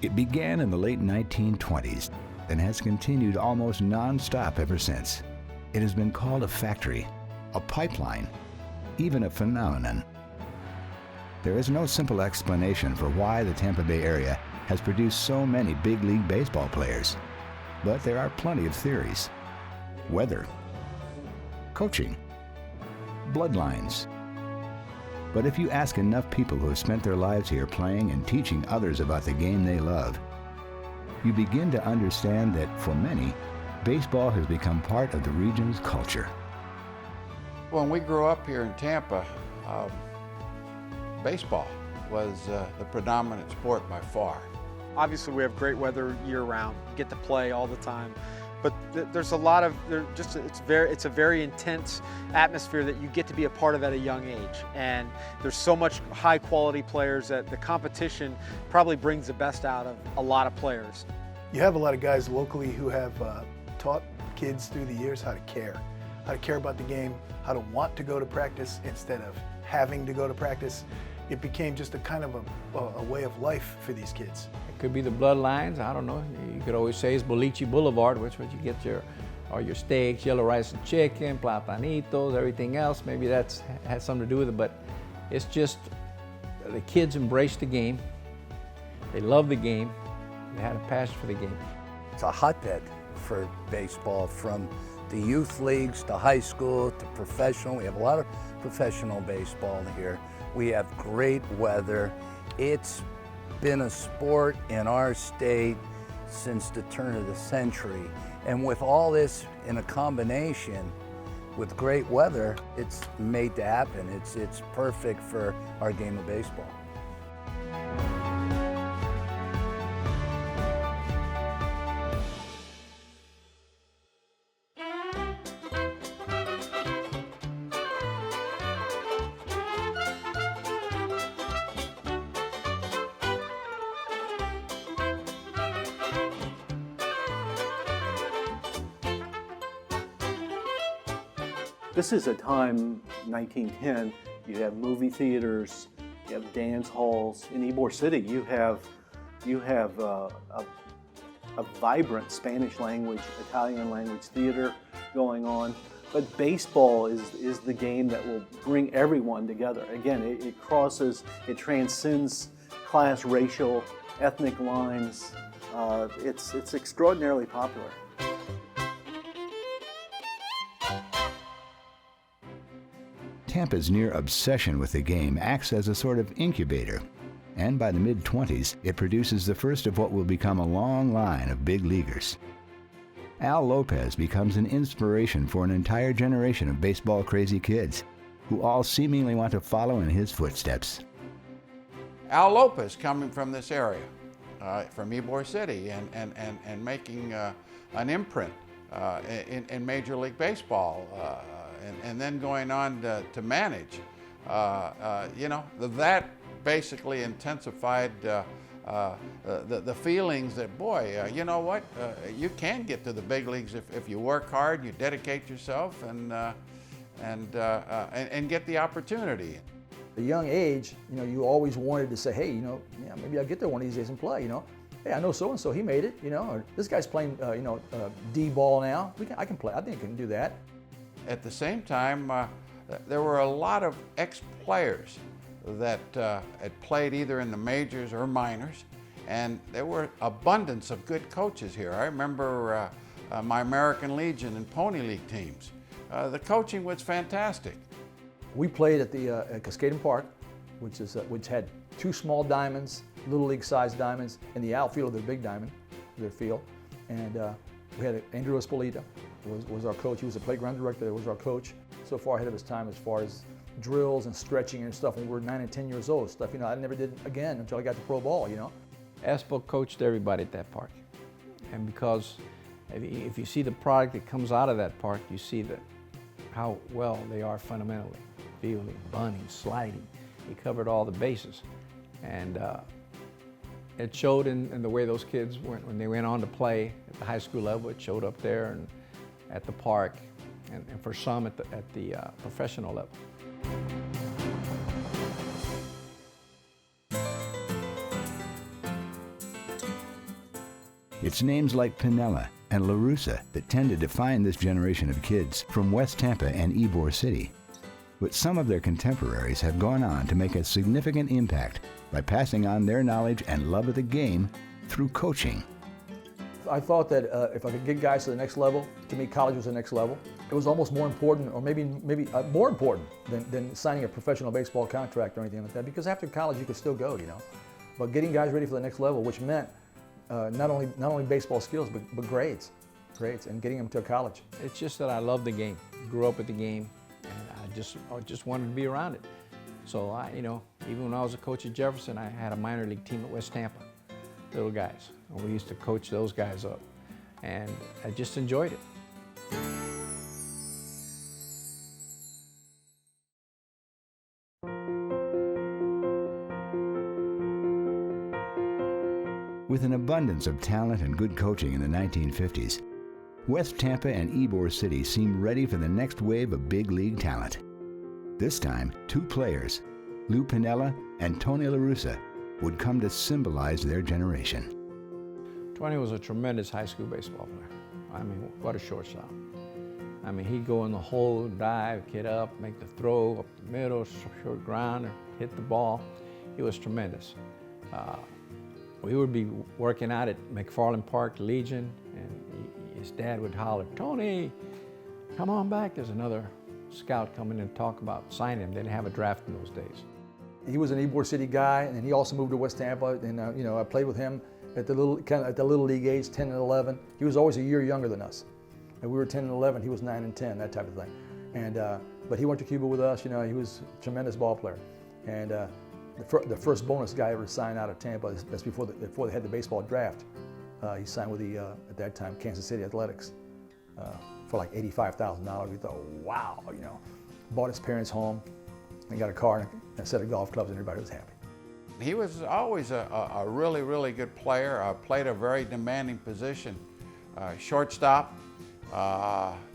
It began in the late 1920s and has continued almost non-stop ever since. It has been called a factory, a pipeline, even a phenomenon. There is no simple explanation for why the Tampa Bay area has produced so many big league baseball players, but there are plenty of theories. Weather, coaching, bloodlines. But if you ask enough people who have spent their lives here playing and teaching others about the game they love, you begin to understand that for many, baseball has become part of the region's culture. When we grew up here in Tampa, baseball was the predominant sport by far. Obviously, we have great weather year-round. You get to play all the time, but there's a lot of it's a very intense atmosphere that you get to be a part of at a young age. And there's so much high-quality players that the competition probably brings the best out of a lot of players. You have a lot of guys locally who have taught kids through the years how to care about the game, how to want to go to practice instead of having to go to practice. It became just a kind of a way of life for these kids. It could be the bloodlines, I don't know. You could always say it's Boliche Boulevard, which is where you get your steaks, yellow rice and chicken, platanitos, everything else. Maybe that's has something to do with it, but it's just the kids embrace the game. They love the game. They had a passion for the game. It's a hotbed for baseball, from the youth leagues to high school to professional. We have a lot of professional baseball here. We have great weather. It's been a sport in our state since the turn of the century. And with all this in a combination with great weather, it's made to happen. It's perfect for our game of baseball. This is a time, 1910, you have movie theaters, you have dance halls. In Ybor City, you have a vibrant Spanish language, Italian language theater going on. But baseball is the game that will bring everyone together. Again, it transcends class, racial, ethnic lines. It's extraordinarily popular. Tampa's near obsession with the game acts as a sort of incubator, and by the mid-20s, it produces the first of what will become a long line of big leaguers. Al Lopez becomes an inspiration for an entire generation of baseball-crazy kids, who all seemingly want to follow in his footsteps. Al Lopez, coming from this area, from Ybor City, and making an imprint in Major League Baseball, and then going on to manage, that basically intensified the feelings that, boy, you know what, you can get to the big leagues if you work hard, you dedicate yourself, and get the opportunity. At a young age, you always wanted to say, hey, maybe I'll get there one of these days and play, Hey, I know so-and-so, he made it, or this guy's playing, D-ball now. I can play, I think I can do that. At the same time, there were a lot of ex-players that had played either in the majors or minors, and there were abundance of good coaches here. I remember my American Legion and Pony League teams. The coaching was fantastic. We played at the at Cascaden Park, which had two small diamonds, little league-sized diamonds, in the outfield of their big diamond, their field, and we had Andrew Espolita. Was our coach. He was a playground director. That was our coach. So far ahead of his time as far as drills and stretching and stuff when we were 9 and 10 years old. Stuff I never did again until I got to pro ball. Espo coached everybody at that park, and because if you see the product that comes out of that park, you see how well they are fundamentally, fielding, bunting, sliding. He covered all the bases, and it showed in the way those kids when they went on to play at the high school level. It showed up there and at the park, and for some at the professional level. It's names like Pinella and LaRussa that tend to define this generation of kids from West Tampa and Ybor City. But some of their contemporaries have gone on to make a significant impact by passing on their knowledge and love of the game through coaching. I thought that if I could get guys to the next level, to me college was the next level. It was almost more important, or maybe more important than signing a professional baseball contract or anything like that, because after college you could still go, you know. But getting guys ready for the next level, which meant not only baseball skills, but grades, and getting them to college. It's just that I love the game. Grew up with the game, and I just wanted to be around it. So even when I was a coach at Jefferson, I had a minor league team at West Tampa, little guys. And we used to coach those guys up, and I just enjoyed it. With an abundance of talent and good coaching in the 1950s, West Tampa and Ybor City seemed ready for the next wave of big league talent. This time, two players, Lou Pinella and Tony LaRussa, would come to symbolize their generation. Tony was a tremendous high school baseball player. I mean, what a shortstop. I mean, he'd go in the hole, dive, get up, make the throw up the middle, short ground, or hit the ball. He was tremendous. We would be working out at McFarland Park, Legion, and his dad would holler, "Tony, come on back." There's another scout coming in to talk about signing him. They didn't have a draft in those days. He was an Ybor City guy, and he also moved to West Tampa. And I played with him at the little league age, 10 and 11. He was always a year younger than us, and we were 10 and 11. He was 9 and 10, that type of thing. And but he went to Cuba with us. He was a tremendous ball player, and the first bonus guy ever signed out of Tampa. That's before they had the baseball draft. He signed with the at that time Kansas City Athletics for like $85,000. We thought, wow, bought his parents' home and got a car and a set of golf clubs, and everybody was happy. He was always a really, really good player. Played a very demanding position, shortstop.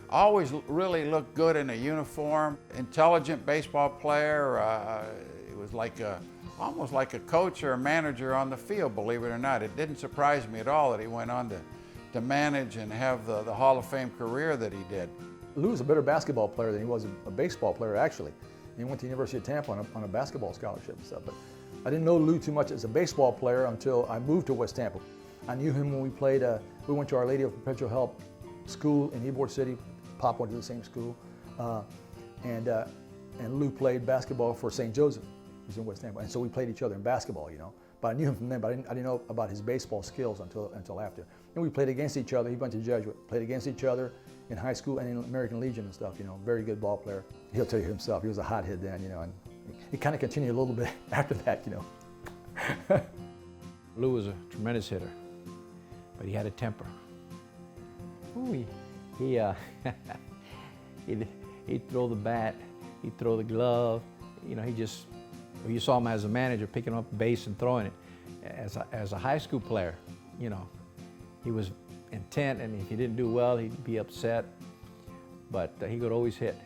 Always really looked good in a uniform. Intelligent baseball player. It was almost like a coach or a manager on the field, believe it or not. It didn't surprise me at all that he went on to manage and have the Hall of Fame career that he did. Lou was a better basketball player than he was a baseball player, actually. He went to the University of Tampa on a basketball scholarship and stuff. But I didn't know Lou too much as a baseball player until I moved to West Tampa. I knew him when we went to Our Lady of Perpetual Help school in Ybor City. Pop went to the same school. And Lou played basketball for St. Joseph. He was in West Tampa. And so we played each other in basketball, But I knew him from then, but I didn't know about his baseball skills until after. And we played against each other. He went to Jesuit. Played against each other in high school and in American Legion and stuff, Very good ball player. He'll tell you himself, he was a hothead then, and it kind of continued a little bit after that, Lou was a tremendous hitter, but he had a temper. Ooh, he'd throw the bat, he'd throw the glove, you saw him as a manager picking up the base and throwing it. As a high school player, he was intent, and if he didn't do well, he'd be upset, but he could always hit.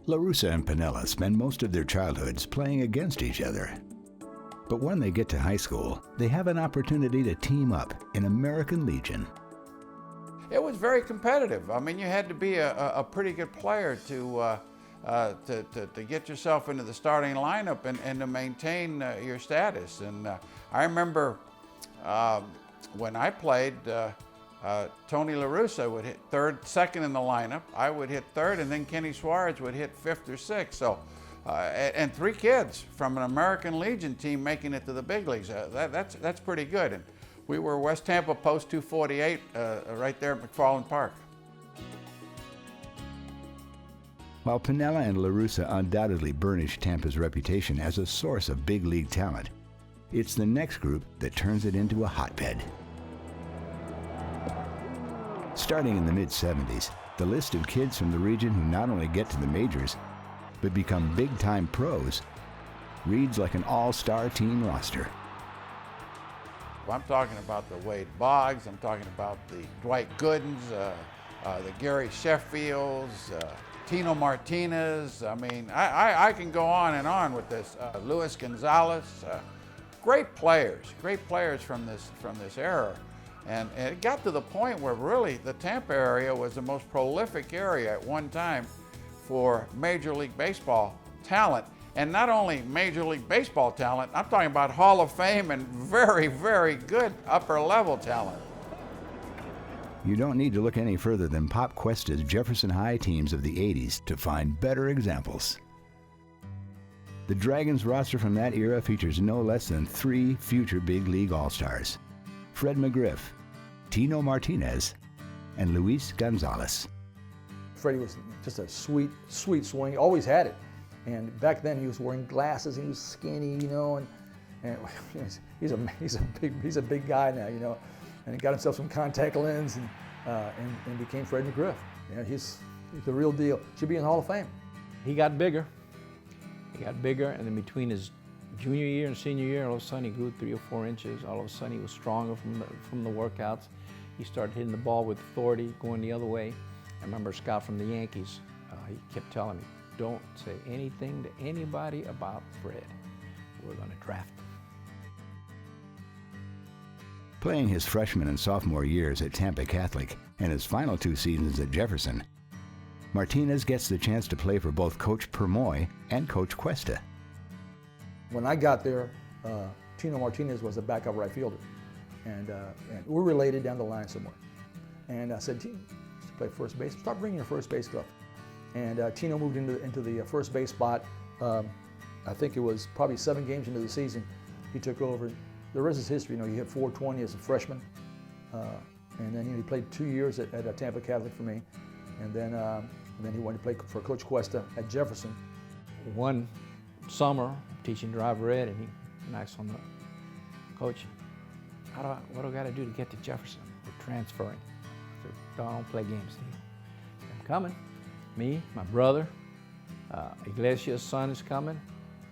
LaRussa and Pinella spend most of their childhoods playing against each other. But when they get to high school, they have an opportunity to team up in American Legion. It was very competitive. I mean, you had to be a pretty good player to get yourself into the starting lineup and to maintain your status. And I remember when I played, Tony LaRussa would hit second in the lineup. I would hit third, and then Kenny Suarez would hit fifth or sixth. So, and three kids from an American Legion team making it to the big leagues. That's pretty good. And we were West Tampa Post 248 right there at McFarland Park. While Pinella and LaRussa undoubtedly burnished Tampa's reputation as a source of big league talent, it's the next group that turns it into a hotbed. Starting in the mid-70s, the list of kids from the region who not only get to the majors, but become big-time pros, reads like an all-star team roster. I'm talking about the Wade Boggs, I'm talking about the Dwight Goodens, the Gary Sheffields, Tino Martinez. I mean, I can go on and on with this. Luis Gonzalez, great players from this era. And it got to the point where really the Tampa area was the most prolific area at one time for Major League Baseball talent. And not only Major League Baseball talent, I'm talking about Hall of Fame and very, very good upper level talent. You don't need to look any further than Pop Questa's Jefferson High teams of the 80s to find better examples. The Dragons roster from that era features no less than 3 future Big League All-Stars: Fred McGriff, Tino Martinez, and Luis Gonzalez. Freddie was just a sweet swing, always had it. And back then he was wearing glasses, he was skinny, you know, and he's a big guy now, you know. And he got himself some contact lens and became Fred McGriff. Yeah, he's the real deal. Should be in the Hall of Fame. He got bigger. And then between his junior year and senior year, all of a sudden he grew 3 or 4 inches. All of a sudden he was stronger from the workouts. He started hitting the ball with authority, going the other way. I remember a scout from the Yankees, he kept telling me, don't say anything to anybody about Fred. We're going to draft him. Playing his freshman and sophomore years at Tampa Catholic and his final 2 seasons at Jefferson, Martinez gets the chance to play for both Coach Permoy and Coach Questa. When I got there, Tino Martinez was a backup right fielder. And we're related down the line somewhere. And I said, Tino, you should play first base. Start bringing your first base glove. And Tino moved into the first base spot. I think it was probably 7 games into the season. He took over. The rest is history. You know, he hit .420 as a freshman. And then he played 2 years at Tampa Catholic for me. And then he went to play for Coach Questa at Jefferson. One summer, teaching driver ed, and he knocks on the coach. What do I got to do to get to Jefferson? We're transferring. I said, don't play games, Steve. I'm coming. Me, my brother, Iglesias' son is coming.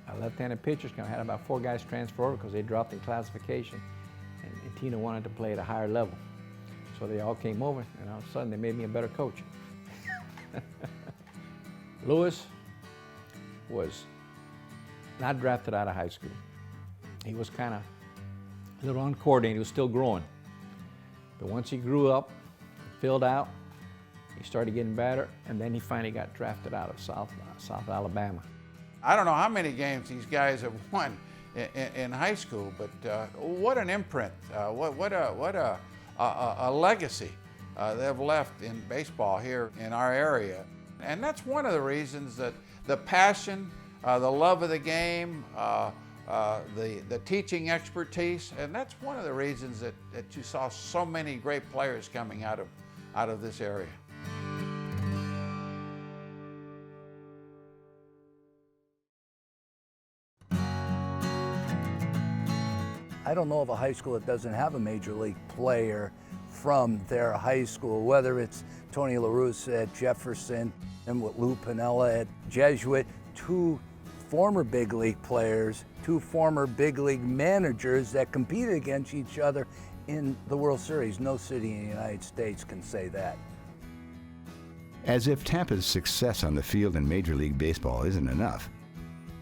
A left-handed pitcher's coming. I had about 4 guys transfer over because they dropped in classification, and Tino wanted to play at a higher level. So they all came over, and all of a sudden they made me a better coach. Louis was not drafted out of high school. He was kind of a little uncoordinated. He was still growing. But once he grew up, filled out, he started getting better, and then he finally got drafted out of South Alabama. I don't know how many games these guys have won in high school, but what an imprint! What a legacy they've left in baseball here in our area. And that's one of the reasons that the passion, the love of the game, the teaching expertise, and that's one of the reasons that you saw so many great players coming out of this area. I don't know of a high school that doesn't have a major league player from their high school, whether it's Tony La Russa at Jefferson and with Lou Piniella at Jesuit, 2 former big league players, 2 former big league managers that competed against each other in the World Series. No city in the United States can say that. As if Tampa's success on the field in Major League Baseball isn't enough,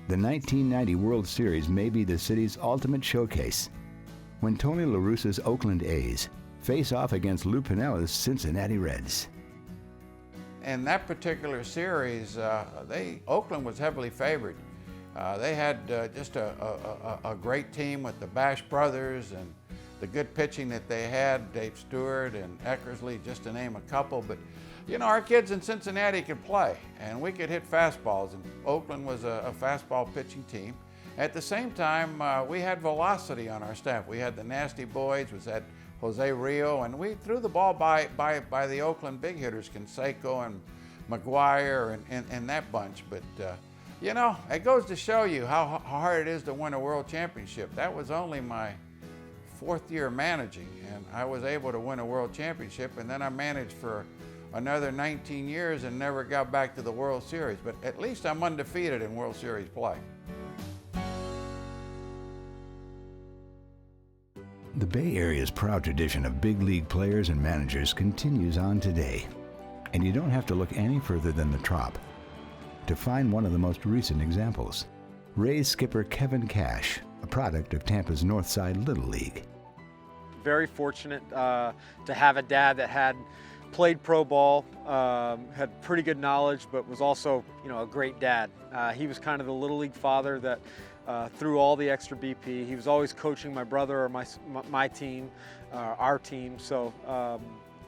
the 1990 World Series may be the city's ultimate showcase, when Tony La Russa's Oakland A's face off against Lou Piniella's Cincinnati Reds. In that particular series, Oakland was heavily favored. They had just a great team with the Bash brothers and the good pitching that they had, Dave Stewart and Eckersley, just to name a couple. But you know, our kids in Cincinnati could play, and we could hit fastballs, and Oakland was a fastball pitching team. At the same time, we had velocity on our staff. We had the Nasty Boys, we had Jose Rio, and we threw the ball by the Oakland big hitters, Canseco and McGuire and that bunch. But you know, it goes to show you how hard it is to win a world championship. That was only my 4th year managing, and I was able to win a world championship, and then I managed for another 19 years and never got back to the World Series. But at least I'm undefeated in World Series play. The Bay Area's proud tradition of big league players and managers continues on today, and you don't have to look any further than the Trop to find one of the most recent examples. Rays skipper Kevin Cash, a product of Tampa's Northside Little League. Very fortunate to have a dad that had played pro ball, had pretty good knowledge, but was also, a great dad. He was kind of the Little League father that threw all the extra BP. He was always coaching my brother or my team, our team. So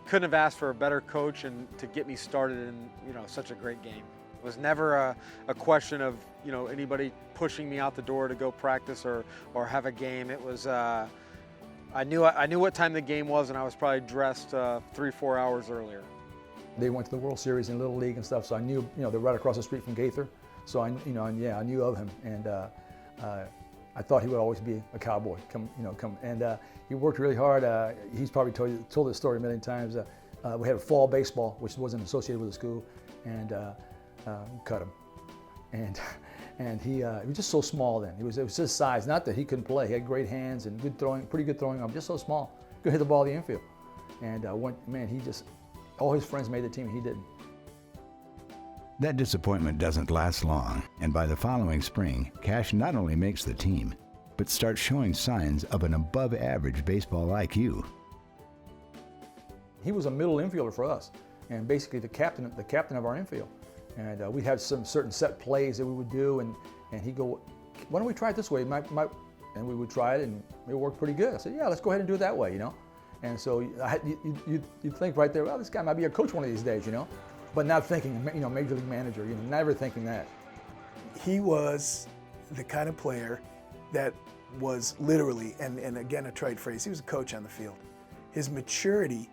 couldn't have asked for a better coach and to get me started in, such a great game. It was never a question of, anybody pushing me out the door to go practice or have a game. It was, I knew what time the game was, and I was probably dressed 3-4 hours earlier. They went to the World Series in Little League and stuff, so I knew, they're right across the street from Gaither. So I knew of him, and I thought he would always be a cowboy. He worked really hard. He's probably told this story a million times. We had a fall baseball, which wasn't associated with the school, and cut him. And he was just so small then. It was his size. Not that he couldn't play. He had great hands and pretty good throwing arm. Just so small, could hit the ball in the infield. And all his friends made the team, and he didn't. That disappointment doesn't last long, and by the following spring, Cash not only makes the team, but starts showing signs of an above-average baseball IQ. He was a middle infielder for us, and basically the captain of our infield. And we had some certain set plays that we would do, and he'd go, "Why don't we try it this way?" And we would try it, and it worked pretty good. I said, "Yeah, let's go ahead and do it that way," And so you'd think right there, well, this guy might be a coach one of these days, but not thinking, major league manager, never thinking that. He was the kind of player that was literally, and again a trite phrase, he was a coach on the field. His maturity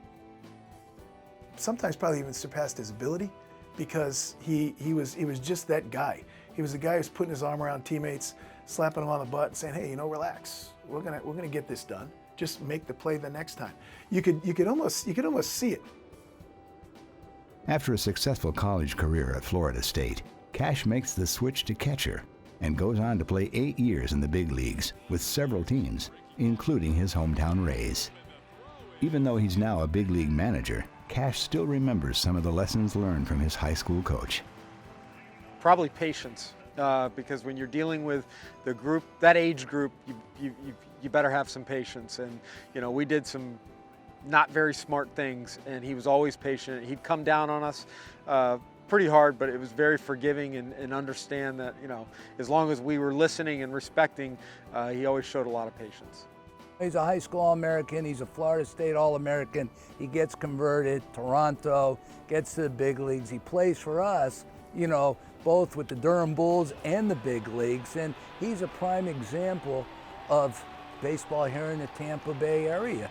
sometimes probably even surpassed his ability, because he was just that guy. He was the guy who's putting his arm around teammates, slapping them on the butt and saying, "Hey, relax. We're gonna get this done. Just make the play the next time." You could almost see it. After a successful college career at Florida State, Cash makes the switch to catcher and goes on to play 8 years in the big leagues with several teams, including his hometown Rays. Even though he's now a big league manager, Cash still remembers some of the lessons learned from his high school coach. Probably patience, because when you're dealing with the group, that age group, you better have some patience. And we did some not very smart things, and he was always patient. He'd come down on us pretty hard, but it was very forgiving and understand that as long as we were listening and respecting, he always showed a lot of patience. He's a high school All-American. He's a Florida State All-American. He gets converted, Toronto, gets to the big leagues. He plays for us, both with the Durham Bulls and the big leagues. And he's a prime example of baseball here in the Tampa Bay area.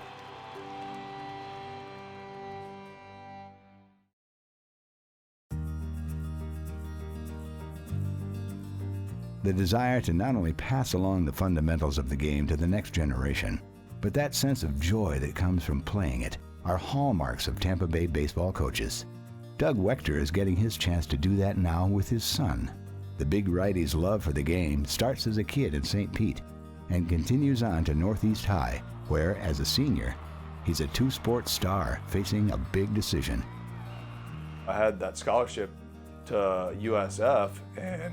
The desire to not only pass along the fundamentals of the game to the next generation, but that sense of joy that comes from playing it are hallmarks of Tampa Bay baseball coaches. Doug Wechter is getting his chance to do that now with his son. The big righty's love for the game starts as a kid in St. Pete and continues on to Northeast High, where, as a senior, he's a two-sport star facing a big decision. I had that scholarship to USF, and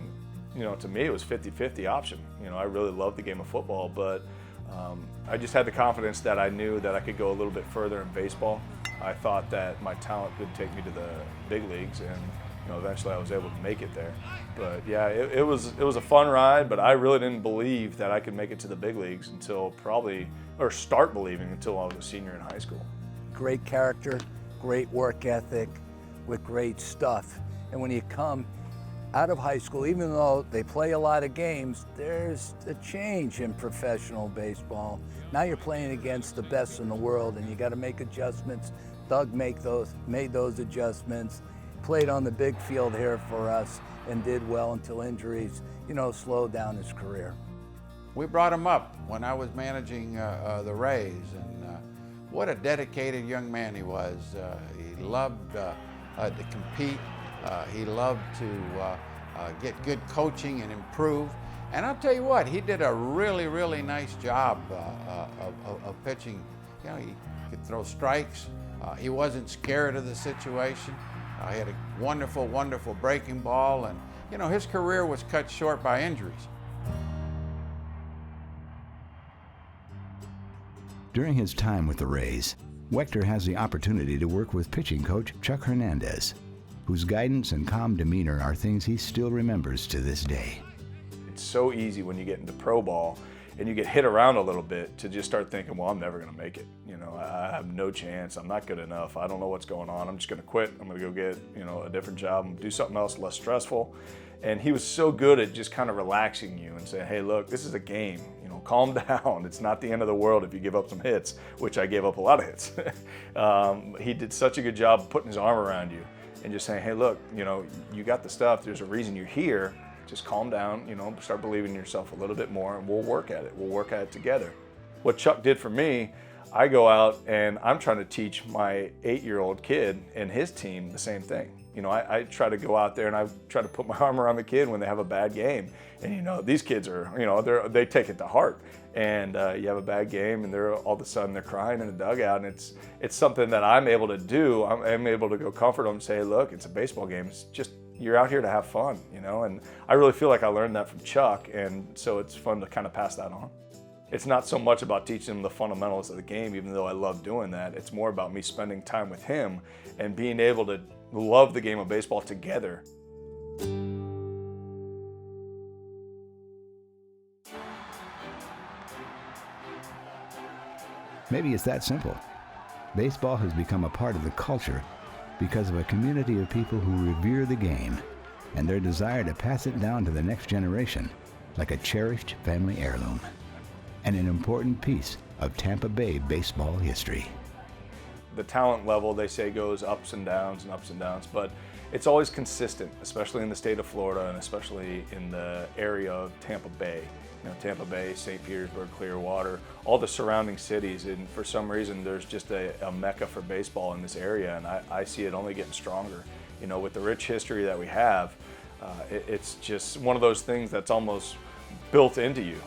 to me, it was 50-50 option. I really loved the game of football, but I just had the confidence that I knew that I could go a little bit further in baseball. I thought that my talent could take me to the big leagues, and eventually I was able to make it there. But yeah, it was a fun ride, but I really didn't believe that I could make it to the big leagues start believing until I was a senior in high school. Great character, great work ethic, with great stuff. And when you come out of high school, even though they play a lot of games, there's a change in professional baseball. Now you're playing against the best in the world, and you got to make adjustments. Doug made those adjustments, played on the big field here for us, and did well until injuries, slowed down his career. We brought him up when I was managing the Rays, and what a dedicated young man he was. He loved to compete. He loved to get good coaching and improve. And I'll tell you what, he did a really, really nice job of pitching. He could throw strikes. He wasn't scared of the situation. He had a wonderful, wonderful breaking ball. And, his career was cut short by injuries. During his time with the Rays, Wechter has the opportunity to work with pitching coach Chuck Hernandez, whose guidance and calm demeanor are things he still remembers to this day. It's so easy when you get into pro ball and you get hit around a little bit to just start thinking, well, I'm never going to make it. You know, I have no chance. I'm not good enough. I don't know what's going on. I'm just going to quit. I'm going to go get, you know, a different job and do something else less stressful. And he was so good at just kind of relaxing you and saying, hey, look, this is a game. You know, calm down. It's not the end of the world if you give up some hits, which I gave up a lot of hits. He did such a good job of putting his arm around you and just saying, hey, look, you know, you got the stuff. There's a reason you're here. Just calm down, you know, start believing in yourself a little bit more, and we'll work at it. We'll work at it together. What Chuck did for me, I go out and I'm trying to teach my 8-year-old kid and his team the same thing. You know, I try to go out there and I try to put my arm around the kid when they have a bad game. And, you know, these kids are, you know, they take it to heart. And you have a bad game and they're all of a sudden they're crying in the dugout. And it's something that I'm able to do. I'm able to go comfort them and say, look, it's a baseball game. It's just, you're out here to have fun, you know? And I really feel like I learned that from Chuck. And so it's fun to kind of pass that on. It's not so much about teaching them the fundamentals of the game, even though I love doing that. It's more about me spending time with him and being able to love the game of baseball together. Maybe it's that simple. Baseball has become a part of the culture because of a community of people who revere the game and their desire to pass it down to the next generation like a cherished family heirloom and an important piece of Tampa Bay baseball history. The talent level, they say, goes ups and downs, but it's always consistent, especially in the state of Florida and especially in the area of Tampa Bay. You know, Tampa Bay, St. Petersburg, Clearwater, all the surrounding cities, and for some reason there's just a mecca for baseball in this area, and I see it only getting stronger. You know, with the rich history that we have, it's just one of those things that's almost built into you.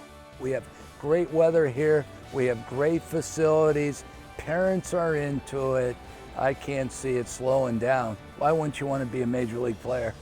We have great weather here. We have great facilities. Parents are into it. I can't see it slowing down. Why wouldn't you want to be a major league player?